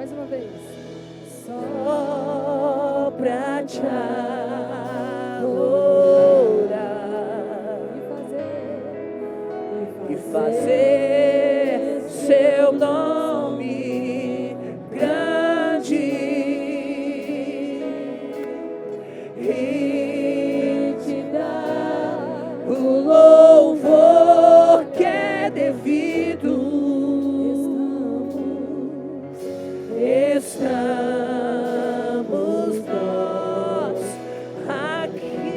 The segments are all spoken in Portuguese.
Mais uma vez. Só pra te adorar e fazer seu nome grande e te dar o louvor que é devido. Estamos nós aqui.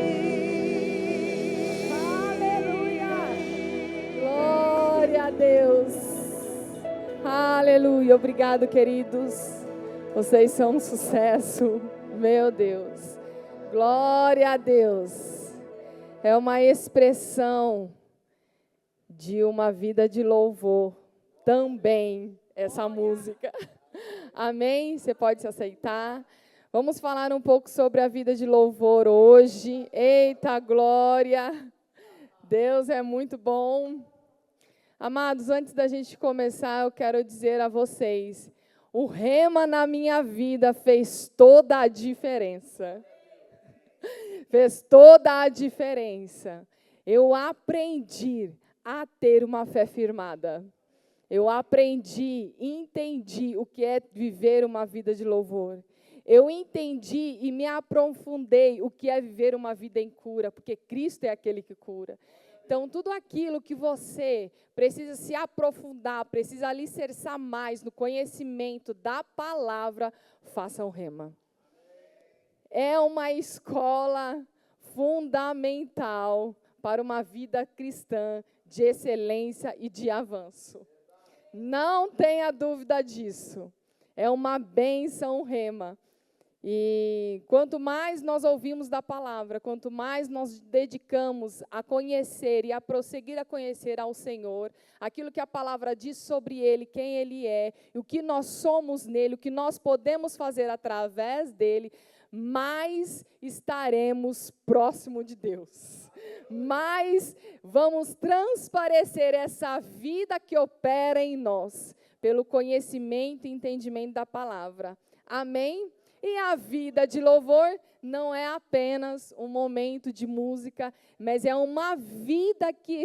Aleluia! Glória a Deus! Aleluia! Obrigado, queridos. Vocês são um sucesso. Meu Deus. Glória a Deus. É uma expressão de uma vida de louvor. Também essa música. Amém? Você pode se aceitar. Vamos falar um pouco sobre a vida de louvor hoje. Eita, glória! Deus é muito bom. Amados, antes da gente começar, eu quero dizer a vocês, o rema na minha vida fez toda a diferença. Fez toda a diferença. Eu aprendi a ter uma fé firmada. Eu aprendi, entendi o que é viver uma vida de louvor. Eu entendi e me aprofundei o que é viver uma vida em cura, porque Cristo é aquele que cura. Então, tudo aquilo que você precisa se aprofundar, precisa alicerçar mais no conhecimento da palavra, faça o rema. É uma escola fundamental para uma vida cristã de excelência e de avanço. Não tenha dúvida disso. É uma bênção rema. E quanto mais nós ouvimos da palavra, quanto mais nós dedicamos a conhecer e a prosseguir a conhecer ao Senhor, aquilo que a palavra diz sobre Ele, quem Ele é, o que nós somos nele, o que nós podemos fazer através dele, mais estaremos próximo de Deus. Mais vamos transparecer essa vida que opera em nós, pelo conhecimento e entendimento da palavra. Amém? E a vida de louvor não é apenas um momento de música, mas é uma vida que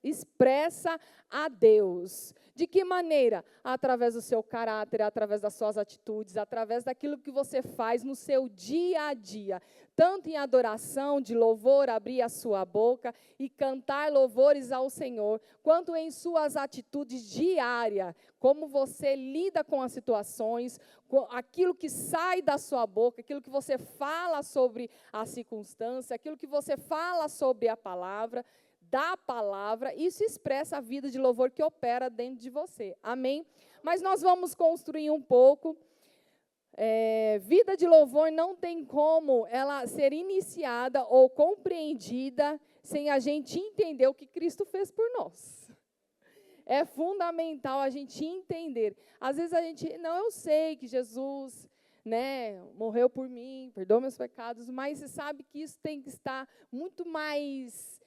expressa a Deus. De que maneira? Através do seu caráter, através das suas atitudes, através daquilo que você faz no seu dia a dia. Tanto em adoração, de louvor, abrir a sua boca e cantar louvores ao Senhor, quanto em suas atitudes diárias, como você lida com as situações, com aquilo que sai da sua boca, aquilo que você fala sobre a circunstância, aquilo que você fala sobre a palavra, da palavra, isso expressa a vida de louvor que opera dentro de você. Amém? Mas nós vamos construir um pouco. Vida de louvor não tem como ela ser iniciada ou compreendida sem a gente entender o que Cristo fez por nós. É fundamental a gente entender. Às vezes a gente, eu sei que Jesus, morreu por mim, perdoa meus pecados, mas você sabe que isso tem que estar muito mais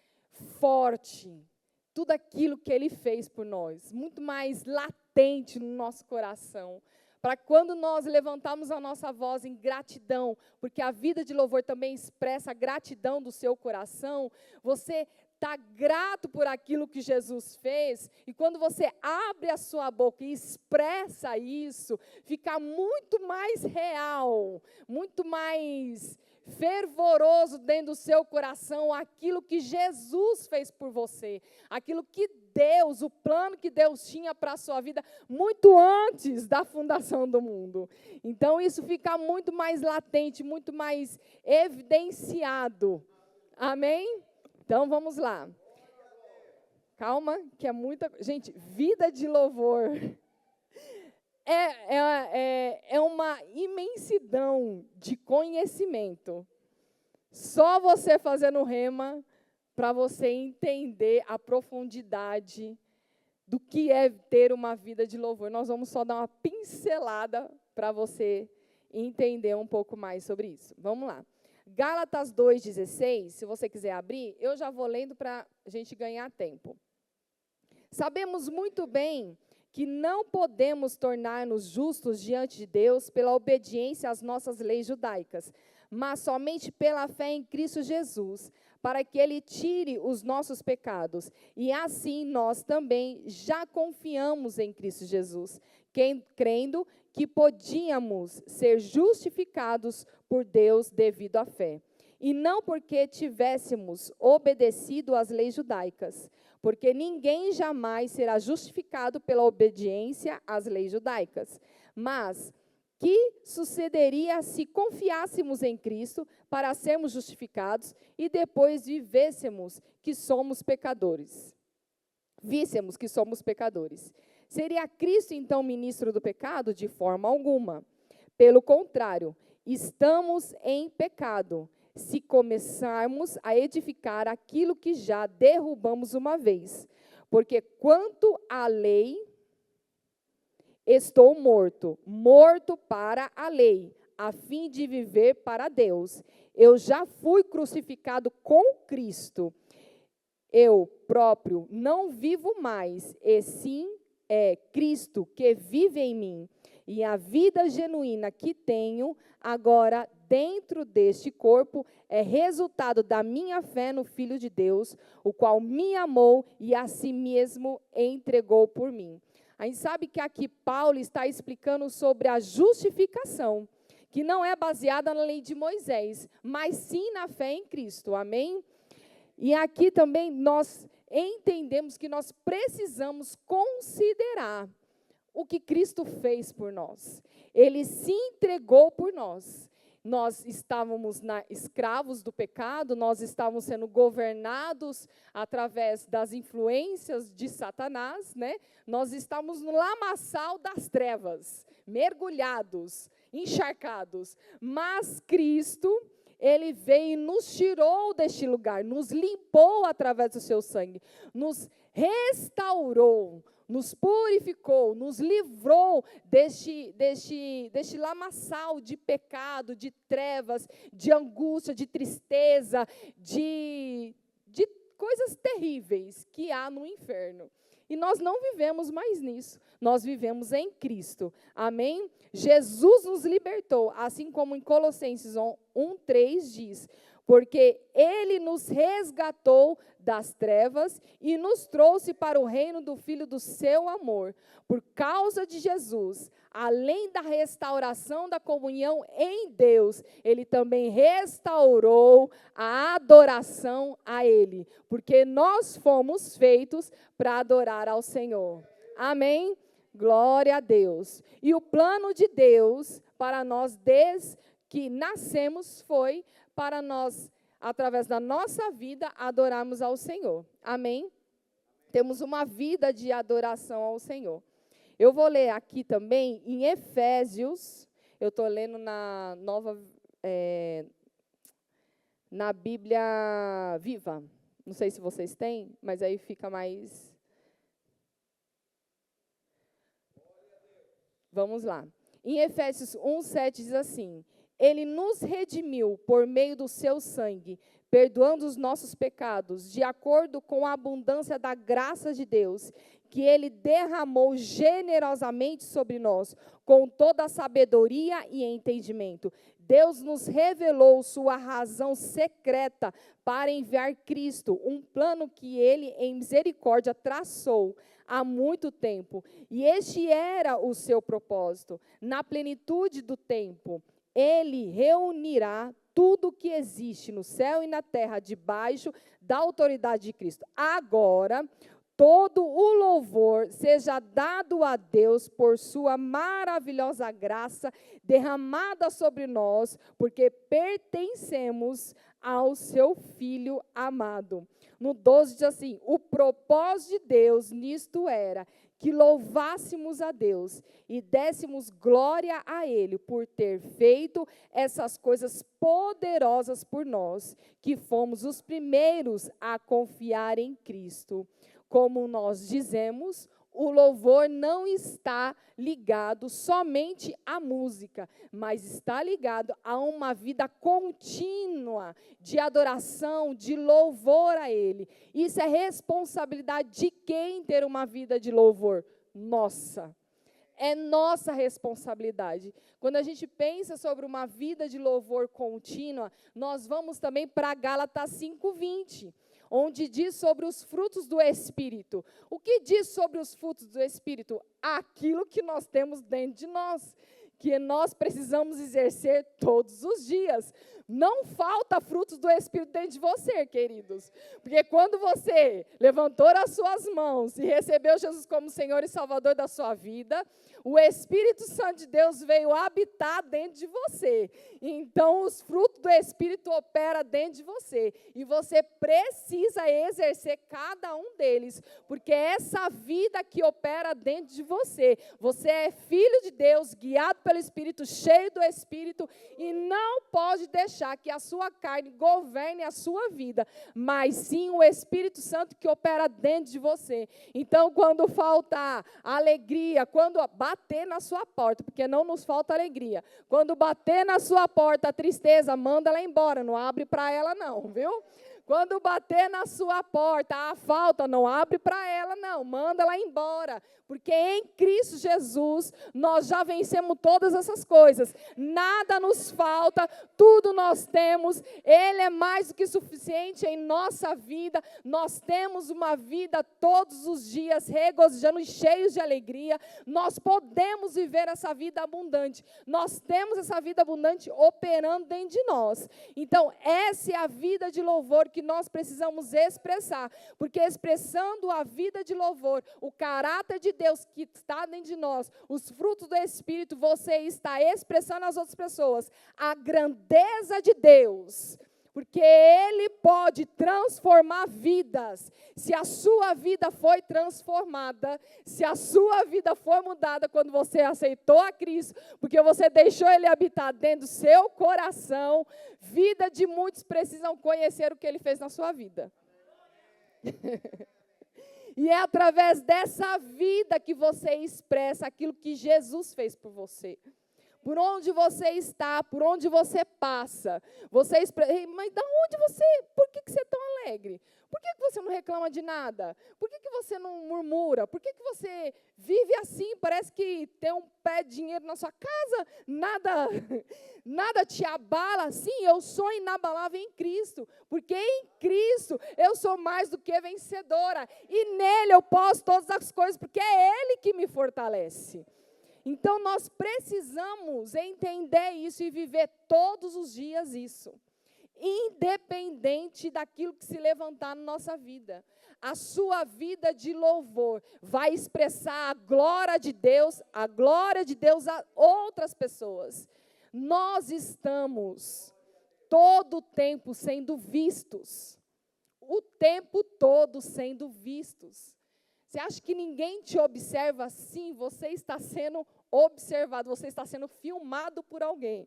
forte, tudo aquilo que Ele fez por nós, muito mais latente no nosso coração, para quando nós levantamos a nossa voz em gratidão, porque a vida de louvor também expressa a gratidão do seu coração, você está grato por aquilo que Jesus fez, e quando você abre a sua boca e expressa isso, fica muito mais real, muito mais fervoroso dentro do seu coração aquilo que Jesus fez por você, aquilo que Deus, o plano que Deus tinha para a sua vida muito antes da fundação do mundo. Então isso fica muito mais latente, muito mais evidenciado. Amém? Então vamos lá. Calma, que é muita... Gente, vida de louvor é uma imensidão de conhecimento. Só você fazendo rema para você entender a profundidade do que é ter uma vida de louvor. Nós vamos só dar uma pincelada para você entender um pouco mais sobre isso. Vamos lá. Gálatas 2,16, se você quiser abrir, eu já vou lendo para a gente ganhar tempo. Sabemos muito bem que não podemos tornar-nos justos diante de Deus pela obediência às nossas leis judaicas, mas somente pela fé em Cristo Jesus, para que Ele tire os nossos pecados. E assim nós também já confiamos em Cristo Jesus, crendo que podíamos ser justificados por Deus devido à fé. E não porque tivéssemos obedecido às leis judaicas, porque ninguém jamais será justificado pela obediência às leis judaicas. Mas que sucederia se confiássemos em Cristo para sermos justificados e depois vivêssemos que somos pecadores? Víssemos que somos pecadores. Seria Cristo, então, ministro do pecado? De forma alguma. Pelo contrário, estamos em pecado, se começarmos a edificar aquilo que já derrubamos uma vez. Porque quanto à lei, estou morto para a lei, a fim de viver para Deus. Eu já fui crucificado com Cristo. Eu próprio não vivo mais, e sim é Cristo que vive em mim. E a vida genuína que tenho agora dentro deste corpo é resultado da minha fé no Filho de Deus, o qual me amou e a si mesmo entregou por mim. A gente sabe que aqui Paulo está explicando sobre a justificação, que não é baseada na lei de Moisés, mas sim na fé em Cristo, amém? E aqui também nós entendemos que nós precisamos considerar o que Cristo fez por nós. Ele se entregou por nós. Nós estávamos escravos do pecado, nós estávamos sendo governados através das influências de Satanás, né? Nós estávamos no lamaçal das trevas, mergulhados, encharcados. Mas Cristo, Ele veio e nos tirou deste lugar, nos limpou através do seu sangue, nos restaurou, nos purificou, nos livrou deste lamaçal de pecado, de trevas, de angústia, de tristeza, de coisas terríveis que há no inferno. E nós não vivemos mais nisso, nós vivemos em Cristo, amém? Jesus nos libertou, assim como em Colossenses 1:3 diz, porque Ele nos resgatou das trevas e nos trouxe para o reino do Filho do seu amor. Por causa de Jesus, além da restauração da comunhão em Deus, Ele também restaurou a adoração a Ele, porque nós fomos feitos para adorar ao Senhor. Amém? Glória a Deus. E o plano de Deus para nós desde que nascemos foi para nós, através da nossa vida, adorarmos ao Senhor. Amém? Temos uma vida de adoração ao Senhor. Eu vou ler aqui também em Efésios, eu estou lendo na nova, na Bíblia Viva. Não sei se vocês têm, mas aí fica mais... Vamos lá. Em Efésios 1:7 diz assim: Ele nos redimiu por meio do seu sangue, perdoando os nossos pecados, de acordo com a abundância da graça de Deus, que Ele derramou generosamente sobre nós, com toda a sabedoria e entendimento. Deus nos revelou sua razão secreta para enviar Cristo, um plano que Ele, em misericórdia, traçou há muito tempo. E este era o seu propósito. Na plenitude do tempo, Ele reunirá tudo o que existe no céu e na terra debaixo da autoridade de Cristo. Agora, todo o louvor seja dado a Deus por sua maravilhosa graça derramada sobre nós, porque pertencemos ao seu Filho amado. No 12 diz assim: o propósito de Deus nisto era que louvássemos a Deus e dessemos glória a Ele por ter feito essas coisas poderosas por nós, que fomos os primeiros a confiar em Cristo. Como nós dizemos, o louvor não está ligado somente à música, mas está ligado a uma vida contínua de adoração, de louvor a Ele. Isso é responsabilidade de quem ter uma vida de louvor? nossa. É nossa responsabilidade. Quando a gente pensa sobre uma vida de louvor contínua, nós vamos também para Gálatas 5:20, onde diz sobre os frutos do Espírito. O que diz sobre os frutos do Espírito? Aquilo que nós temos dentro de nós, que nós precisamos exercer todos os dias. Não falta frutos do Espírito dentro de você, queridos. Porque quando você levantou as suas mãos e recebeu Jesus como Senhor e Salvador da sua vida, o Espírito Santo de Deus veio habitar dentro de você. Então, os frutos do Espírito operam dentro de você. E você precisa exercer cada um deles. Porque é essa vida que opera dentro de você. Você é filho de Deus, guiado pelo Espírito, cheio do Espírito, e não pode deixar que a sua carne governe a sua vida, mas sim o Espírito Santo que opera dentro de você. Então, quando faltar alegria, quando bater na sua porta, porque não nos falta alegria, quando bater na sua porta a tristeza, manda ela embora, não abre para ela não, viu? Quando bater na sua porta a falta, não abre para ela não, manda ela embora. Porque em Cristo Jesus, nós já vencemos todas essas coisas. Nada nos falta, tudo nós temos. Ele é mais do que suficiente em nossa vida. Nós temos uma vida todos os dias, regozijando e cheios de alegria. Nós podemos viver essa vida abundante. Nós temos essa vida abundante operando dentro de nós. Então, essa é a vida de louvor que nós precisamos expressar. Porque expressando a vida de louvor, o caráter de Deus que está dentro de nós, os frutos do Espírito, você está expressando às outras pessoas a grandeza de Deus, porque Ele pode transformar vidas. Se a sua vida foi transformada, se a sua vida foi mudada quando você aceitou a Cristo, porque você deixou Ele habitar dentro do seu coração, vida de muitos precisam conhecer o que Ele fez na sua vida. E é através dessa vida que você expressa aquilo que Jesus fez por você. Por onde você está, por onde você passa. Você expressa, mas da onde você, por que você é tão alegre? Por que você não reclama de nada? Por que você não murmura? Por que você vive assim? Parece que tem um pé de dinheiro na sua casa, nada te abala. Sim, eu sou inabalável em Cristo, porque em Cristo eu sou mais do que vencedora. E nele eu posso todas as coisas, porque é Ele que me fortalece. Então, nós precisamos entender isso e viver todos os dias isso. Independente daquilo que se levantar na nossa vida. A sua vida de louvor vai expressar a glória de Deus a outras pessoas. Nós estamos todo o tempo sendo vistos. O tempo todo sendo vistos. Você acha que ninguém te observa? Sim, você está sendo observado, você está sendo filmado por alguém.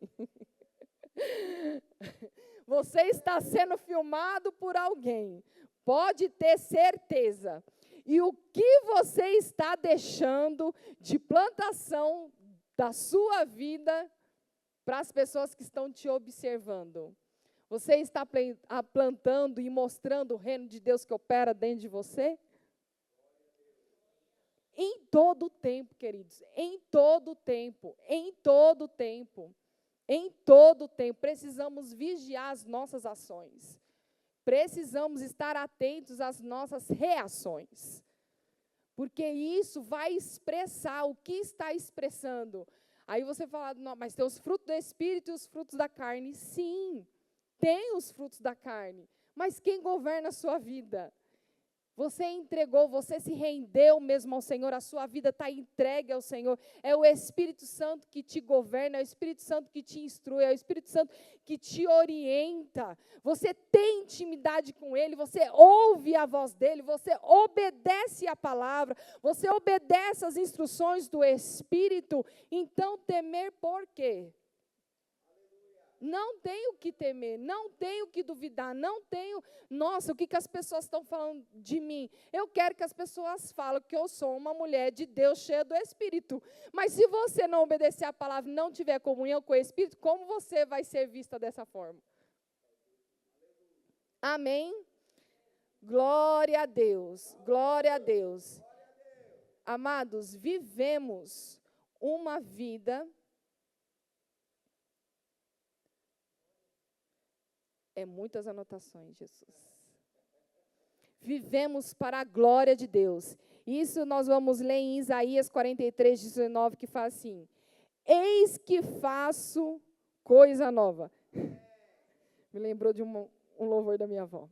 Você está sendo filmado por alguém. Pode ter certeza. E o que você está deixando de plantação da sua vida para as pessoas que estão te observando? Você está plantando e mostrando o reino de Deus que opera dentro de você? Em todo o tempo, queridos, em todo o tempo, precisamos vigiar as nossas ações. Precisamos estar atentos às nossas reações. Porque isso vai expressar o que está expressando. Aí você fala, não, mas tem os frutos do Espírito e os frutos da carne. Sim, tem os frutos da carne. Mas quem governa a sua vida? Você entregou, você se rendeu mesmo ao Senhor, a sua vida está entregue ao Senhor. É o Espírito Santo que te governa, é o Espírito Santo que te instrui, é o Espírito Santo que te orienta. Você tem intimidade com Ele, você ouve a voz dEle, você obedece a palavra, você obedece as instruções do Espírito. Então, temer por quê? Não tenho o que temer, não tenho o que duvidar, não tenho, nossa, o que as pessoas estão falando de mim? Eu quero que as pessoas falem que eu sou uma mulher de Deus cheia do Espírito. Mas se você não obedecer a palavra, não tiver comunhão com o Espírito, como você vai ser vista dessa forma? Amém? Glória a Deus, glória a Deus. Amados, vivemos uma vida... É muitas anotações, Jesus. Vivemos para a glória de Deus. Isso nós vamos ler em Isaías 43, 19, que fala assim: eis que faço coisa nova. Me lembrou de um louvor da minha avó.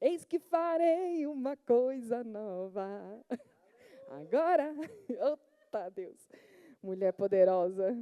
Eis que farei uma coisa nova. Agora, opa, Deus, mulher poderosa.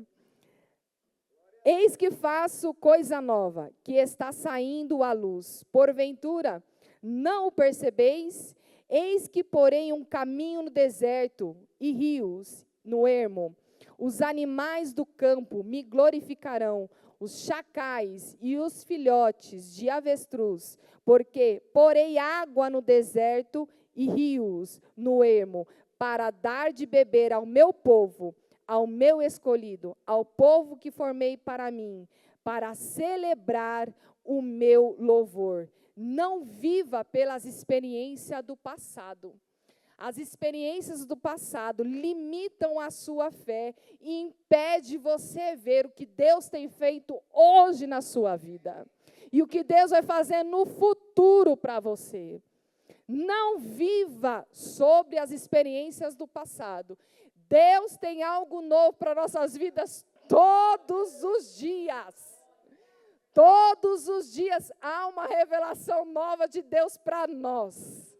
Eis que faço coisa nova, que está saindo à luz. Porventura, não o percebeis? Eis que porei um caminho no deserto e rios no ermo. Os animais do campo me glorificarão, os chacais e os filhotes de avestruz, porque porei água no deserto e rios no ermo, para dar de beber ao meu povo, ao meu escolhido, ao povo que formei para mim, para celebrar o meu louvor. Não viva pelas experiências do passado. As experiências do passado limitam a sua fé e impede você ver o que Deus tem feito hoje na sua vida. E o que Deus vai fazer no futuro para você. Não viva sobre as experiências do passado. Deus tem algo novo para nossas vidas todos os dias. Todos os dias há uma revelação nova de Deus para nós.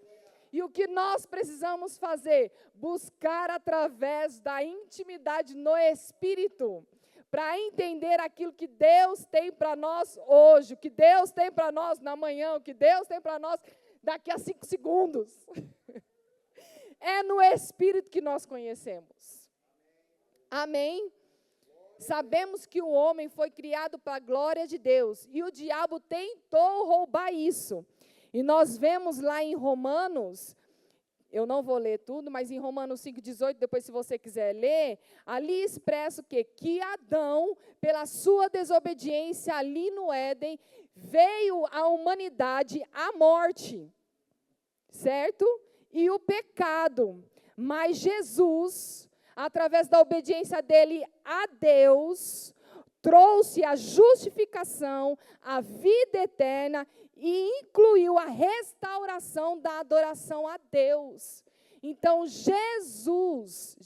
E o que nós precisamos fazer? Buscar através da intimidade no Espírito, para entender aquilo que Deus tem para nós hoje, o que Deus tem para nós na manhã, o que Deus tem para nós daqui a 5 segundos. É no Espírito que nós conhecemos. Amém? Sabemos que o homem foi criado para a glória de Deus, e o diabo tentou roubar isso. E nós vemos lá em Romanos, eu não vou ler tudo, mas em Romanos 5,18, depois se você quiser ler, ali expressa o quê? Que Adão, pela sua desobediência ali no Éden, veio à humanidade a morte, certo? E o pecado. Mas Jesus, através da obediência dele a Deus, trouxe a justificação, a vida eterna e incluiu a restauração da adoração a Deus. Então, Jesus,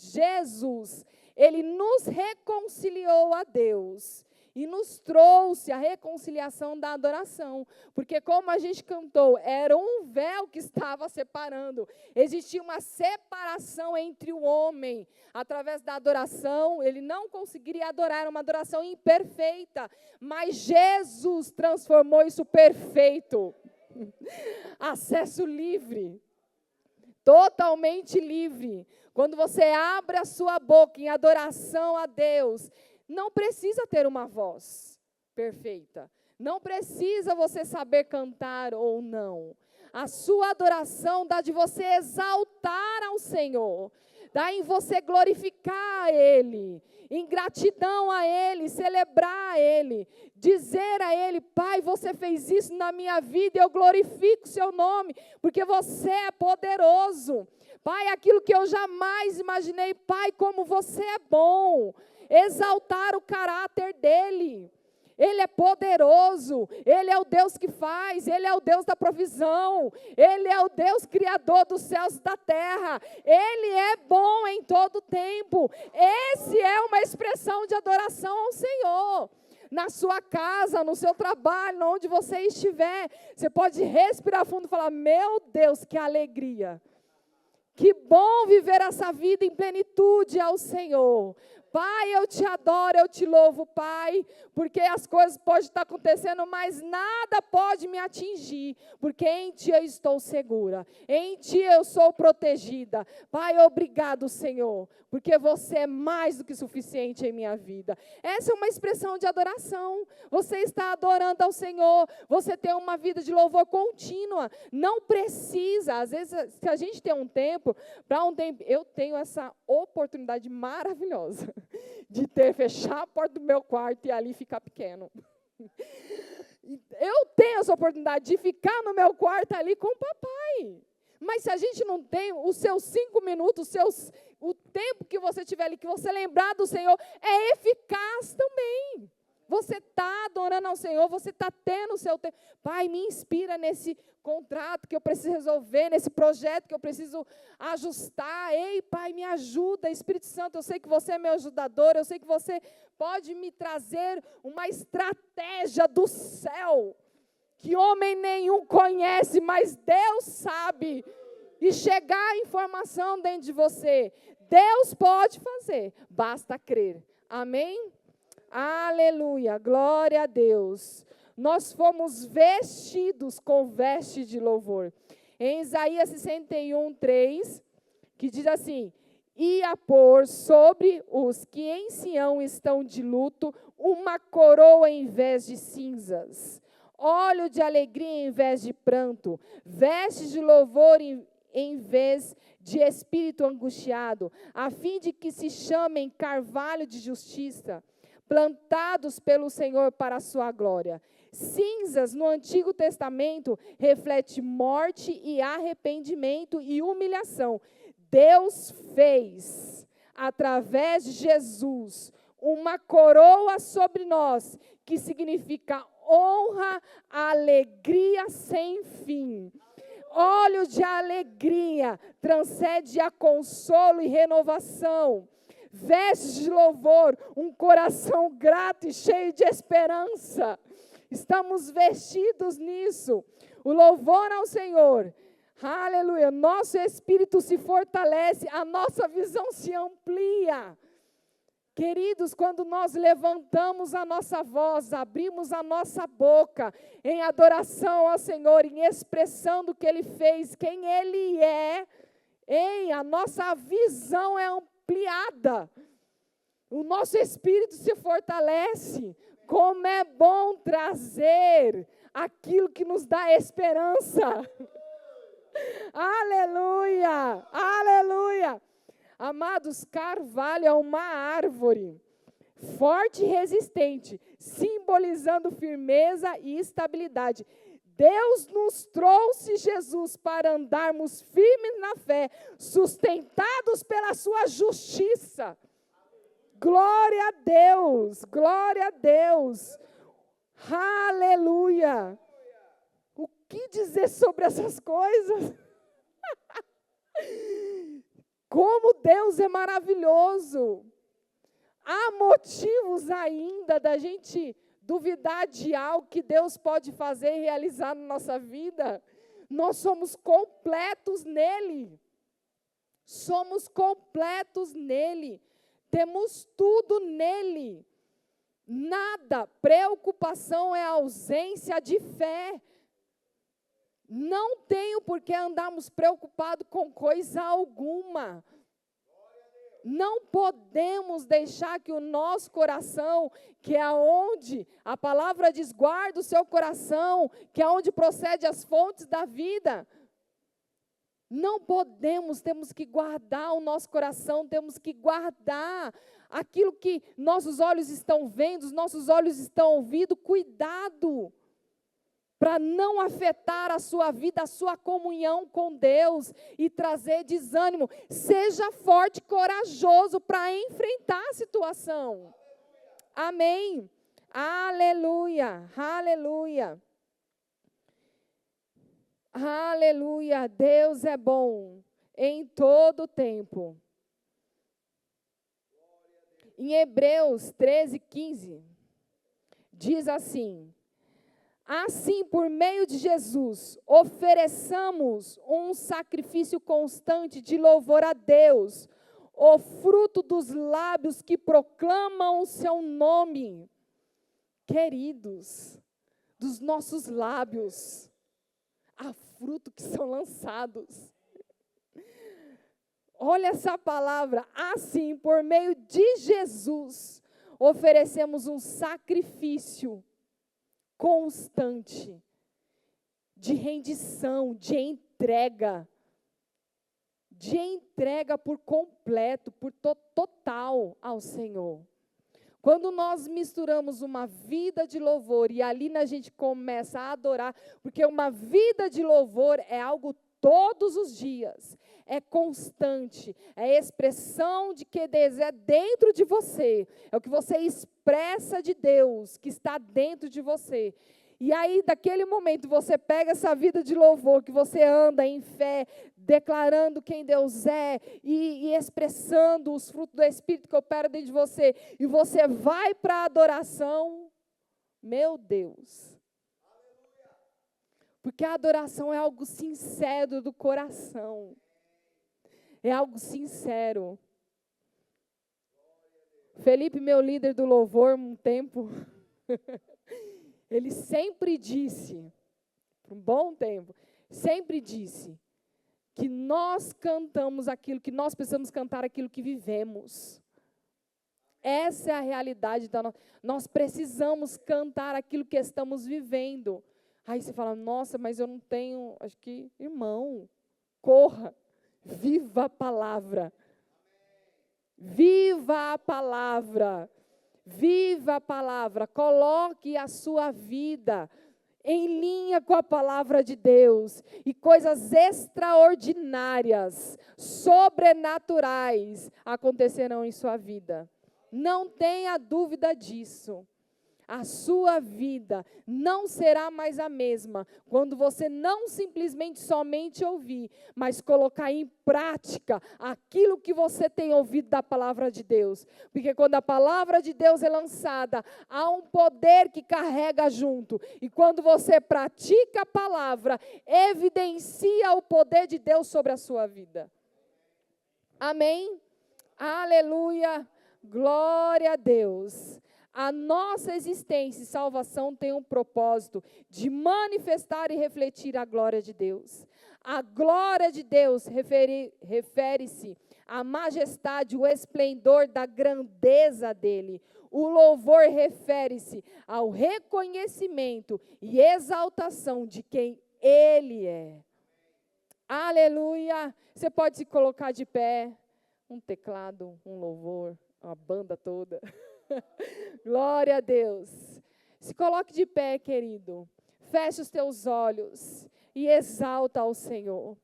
ele nos reconciliou a Deus e nos trouxe a reconciliação da adoração. Porque como a gente cantou, era um véu que estava separando. Existia uma separação entre o homem. Através da adoração, ele não conseguiria adorar, uma adoração imperfeita. Mas Jesus transformou isso perfeito. Acesso livre. Totalmente livre. Quando você abre a sua boca em adoração a Deus, não precisa ter uma voz perfeita. Não precisa você saber cantar ou não. A sua adoração dá de você exaltar ao Senhor. Dá em você glorificar a Ele. Em gratidão a Ele, celebrar a Ele. Dizer a Ele, Pai, você fez isso na minha vida e eu glorifico o seu nome. Porque você é poderoso. Pai, aquilo que eu jamais imaginei. Pai, como você é bom. Exaltar o caráter dEle. Ele é poderoso, Ele é o Deus que faz, Ele é o Deus da provisão, Ele é o Deus criador dos céus e da terra, Ele é bom em todo tempo. Esse é uma expressão de adoração ao Senhor. Na sua casa, no seu trabalho, onde você estiver, você pode respirar fundo e falar, meu Deus, que alegria. Que bom viver essa vida em plenitude ao Senhor. Pai, eu te adoro, eu te louvo, Pai, porque as coisas podem estar acontecendo, mas nada pode me atingir, porque em Ti eu estou segura, em Ti eu sou protegida. Pai, obrigado, Senhor, porque você é mais do que suficiente em minha vida. Essa é uma expressão de adoração. Você está adorando ao Senhor, você tem uma vida de louvor contínua. Não precisa, às vezes, se a gente tem um tempo, eu tenho essa oportunidade maravilhosa de fechar a porta do meu quarto e ali ficar pequeno. Eu tenho essa oportunidade de ficar no meu quarto ali com o papai. Mas se a gente não tem os seus 5 minutos, o tempo que você tiver ali, que você lembrar do Senhor, é eficaz também. Você está adorando ao Senhor, você está tendo o seu tempo. Pai, me inspira nesse contrato que eu preciso resolver, nesse projeto que eu preciso ajustar. Ei, Pai, me ajuda, Espírito Santo, eu sei que você é meu ajudador, eu sei que você pode me trazer uma estratégia do céu, que homem nenhum conhece, mas Deus sabe. E chegar a informação dentro de você. Deus pode fazer, basta crer. Amém? Aleluia, glória a Deus. Nós fomos vestidos com veste de louvor. Em Isaías 61:3, que diz assim: e a pôr sobre os que em Sião estão de luto uma coroa em vez de cinzas, óleo de alegria em vez de pranto, vestes de louvor em vez de espírito angustiado, a fim de que se chamem carvalho de justiça, plantados pelo Senhor para a sua glória. Cinzas, no Antigo Testamento, reflete morte e arrependimento e humilhação. Deus fez, através de Jesus, uma coroa sobre nós, que significa honra, alegria sem fim. Óleo de alegria transcende a consolo e renovação. Vestes de louvor, um coração grato e cheio de esperança. Estamos vestidos nisso. O louvor ao Senhor. Aleluia. Nosso espírito se fortalece, a nossa visão se amplia. Queridos, quando nós levantamos a nossa voz, abrimos a nossa boca em adoração ao Senhor, em expressão do que Ele fez, quem Ele é, a nossa visão é ampliada. O nosso espírito se fortalece. Como é bom trazer aquilo que nos dá esperança. Aleluia, aleluia. Amados, carvalho é uma árvore forte e resistente, simbolizando firmeza e estabilidade. Deus nos trouxe Jesus para andarmos firmes na fé, sustentados pela sua justiça. Glória a Deus, glória a Deus. Aleluia. O que dizer sobre essas coisas? Como Deus é maravilhoso. Há motivos ainda da gente duvidar de algo que Deus pode fazer e realizar na nossa vida. Nós somos completos nele. Somos completos nele. Temos tudo nele. Nada. Preocupação é ausência de fé. Não tenho por que andarmos preocupados com coisa alguma. Não podemos deixar que o nosso coração, que é onde a palavra diz, guarda o seu coração, que é onde procede as fontes da vida. Não podemos, temos que guardar o nosso coração, temos que guardar aquilo que nossos olhos estão vendo, os nossos olhos estão ouvindo, cuidado. Para não afetar a sua vida, a sua comunhão com Deus e trazer desânimo. Seja forte, corajoso para enfrentar a situação. Amém. Aleluia, aleluia. Aleluia, Deus é bom em todo o tempo. Em Hebreus 13:15, diz assim: assim, por meio de Jesus, ofereçamos um sacrifício constante de louvor a Deus, o fruto dos lábios que proclamam o seu nome. Queridos, dos nossos lábios, há fruto que são lançados. Olha essa palavra, assim, por meio de Jesus, oferecemos um sacrifício constante, de rendição, de entrega por completo, por total ao Senhor. Quando nós misturamos uma vida de louvor e ali a gente começa a adorar, porque uma vida de louvor é algo todos os dias, é constante, é expressão de que Deus é dentro de você, é o que você expressa de Deus, que está dentro de você. E aí, daquele momento, você pega essa vida de louvor, que você anda em fé, declarando quem Deus é, e expressando os frutos do Espírito que opera dentro de você, e você vai para a adoração, meu Deus. Porque a adoração é algo sincero do coração. É algo sincero. Felipe, meu líder do louvor, um tempo... Ele sempre disse, por um bom tempo, sempre disse que nós cantamos aquilo, que nós precisamos cantar aquilo que vivemos. Essa é a realidade da nossa. Nós precisamos cantar aquilo que estamos vivendo. Aí você fala, nossa, mas eu não tenho, acho que, irmão, corra, viva a palavra. Viva a palavra. Viva a palavra, coloque a sua vida em linha com a palavra de Deus e coisas extraordinárias, sobrenaturais acontecerão em sua vida. Não tenha dúvida disso. A sua vida não será mais a mesma quando você não simplesmente somente ouvir, mas colocar em prática aquilo que você tem ouvido da palavra de Deus. Porque quando a palavra de Deus é lançada, há um poder que carrega junto. E quando você pratica a palavra, evidencia o poder de Deus sobre a sua vida. Amém? Aleluia! Glória a Deus! A nossa existência e salvação tem um propósito de manifestar e refletir a glória de Deus. A glória de Deus refere-se à majestade, o esplendor da grandeza dele. O louvor refere-se ao reconhecimento e exaltação de quem ele é. Aleluia! Você pode se colocar de pé, um teclado, um louvor, a banda toda. Glória a Deus. Se coloque de pé, querido. Feche os teus olhos e exalta ao Senhor.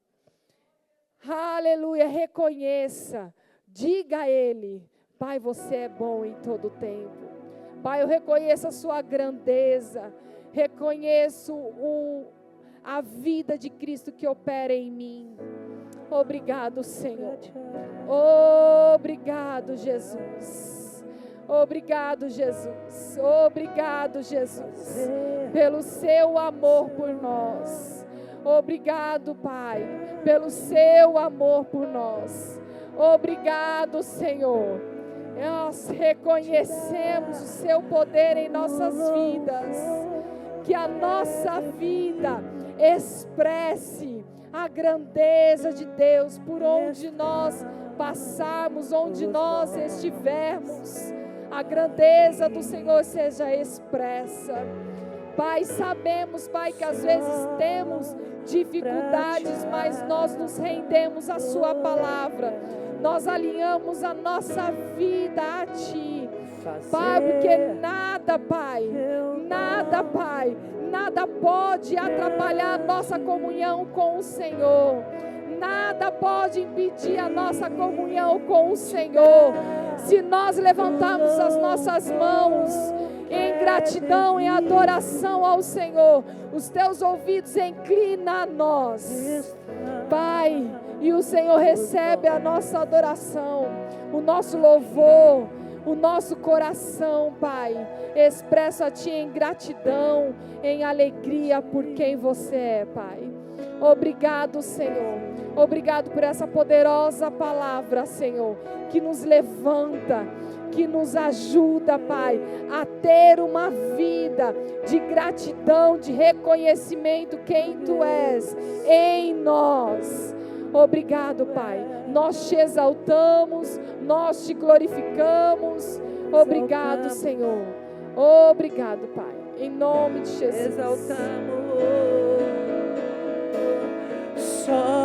Aleluia. Reconheça. Diga a Ele: Pai, você é bom em todo tempo. Pai, eu reconheço a sua grandeza. Reconheço a vida de Cristo que opera em mim. Obrigado, Senhor. Obrigado, Jesus. Obrigado, Jesus. Obrigado, Jesus, pelo seu amor por nós. Obrigado, Pai, pelo seu amor por nós. Obrigado, Senhor. Nós reconhecemos o seu poder em nossas vidas. Que a nossa vida expresse a grandeza de Deus por onde nós passarmos, onde nós estivermos. A grandeza do Senhor seja expressa. Pai, sabemos, Pai, que às vezes temos dificuldades, mas nós nos rendemos à sua palavra. Nós alinhamos a nossa vida a Ti. Pai, porque nada, Pai, nada pode atrapalhar a nossa comunhão com o Senhor. Nada pode impedir a nossa comunhão com o Senhor. Se nós levantarmos as nossas mãos em gratidão, em adoração ao Senhor, os teus ouvidos inclinam a nós, Pai, e o Senhor recebe a nossa adoração, o nosso louvor, o nosso coração, Pai, expressa a Ti em gratidão, em alegria por quem você é, Pai. Obrigado, Senhor. Obrigado por essa poderosa palavra, Senhor, que nos levanta, que nos ajuda, Pai, a ter uma vida de gratidão, de reconhecimento quem Tu és em nós. Obrigado, Pai. Nós Te exaltamos, nós Te glorificamos. Obrigado, Senhor. Obrigado, Pai. Em nome de Jesus. Exaltamos. Só